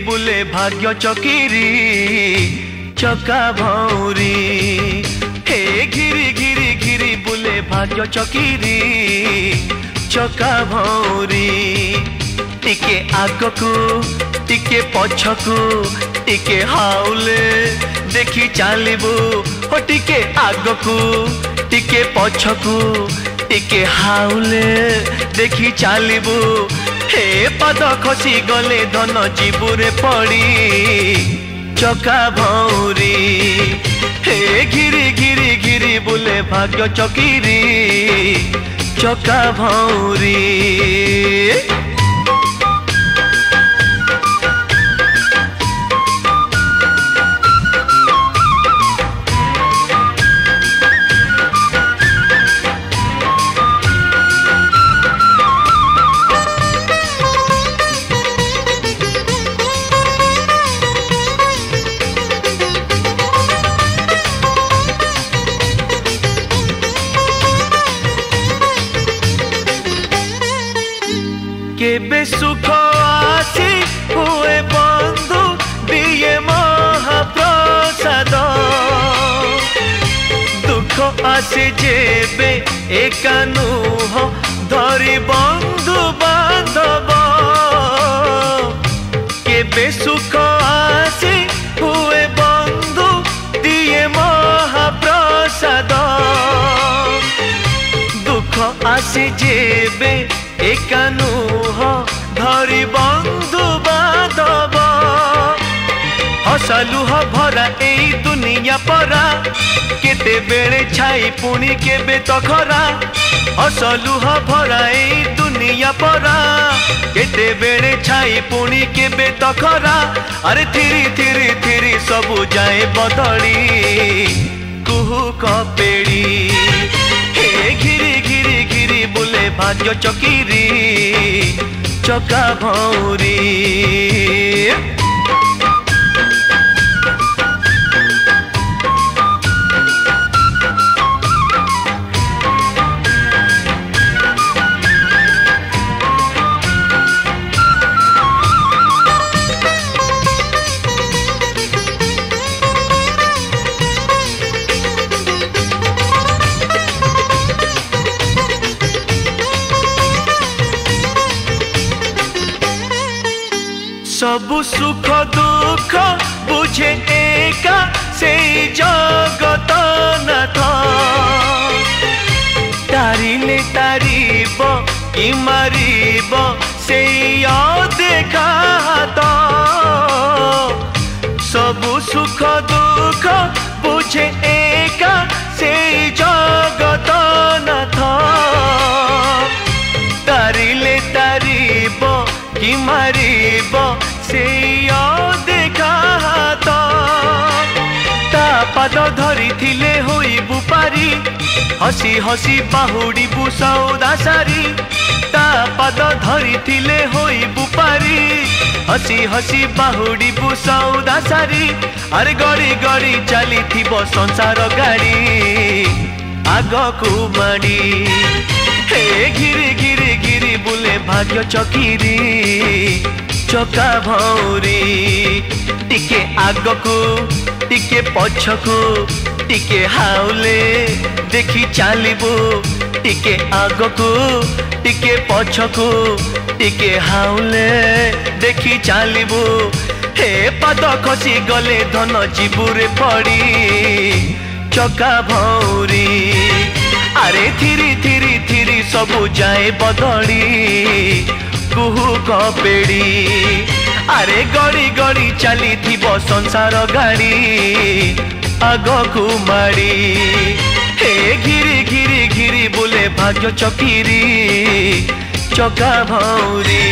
बुले भाग्य चकिरी चका भौरी। हे घिरी घिरी घिरी बुले भाग्य चकिरी चका भौरी। टिके आगकू टिके पछकू टिके हाउले देखी चालिबू हो। टिके आगकू टिके पछकू टिके हाउले देखी चालिबू। हे पाद खसी गले धन जीबुरे पड़ी चका भौरी। हे घिरी घिरी घिरी बुले भाग्य चकिरी चका भौरी। केबे सुख आसी हुए बंधु दिए महाप्रसाद। दुख आसे जेबे एकानुह धरी बंधु बांधव। केबे सुख आसी हुए बंधु दिए महाप्रसाद। दुख आसे जेबे एकानुह धरी बंधु बांधव। हसलुह भरा एई दुनिया परा केते बेले छाई पुणी केबे तो खरा। हसलुह भरा एई दुनिया परा केते बेले छाई पुणी केबे तो खरा। अरे थिरी थिरी थिरी सबु जाए बदली कुहू कपेड़ी। हे घिरी घिरी घिरी बुले भाग्य चकिरी चका भौरी। सबु सुख दुख बुझे एका से जगत नाथ। तारिले तारिब कि मारिब से देखा हाथ। सबु सुख दुख बुझे एका से जगत नाथ। तारिले तारिब कि मारिब से देखा हाथ। ता पाद धरी थिले होइबु पारी हसी हसी बाहुड़ीबु सौदा सारी। ता पाद धरी थिले होइबु पारी हसी हसी बाहुड़ीबु सौदा सारी। अरे गड़ी गड़ी चली थिबो संसार गाड़ी आगकू माड़ी। हे घिरी घिरी घिरी बुले भाग्य चकिरी चका भौरी। टिके आगकू टिके पछकू टिके हाउले देखी चालिबू। टिके आगकू टिके पछकू टिके हाउले देखी चालिबू। हे पाद खसी गले धन जीबुरे पड़ी चका भौरी। अरे थिरी थिरी थिरी सबु जाए बदली कुहू कपेड़ी। अरे गड़ी गड़ी चली थिबो संसार गाड़ी आगकू माड़ी। हे घिरी घिरी घिरी बुले भाग्य चकिरी चका भौरी।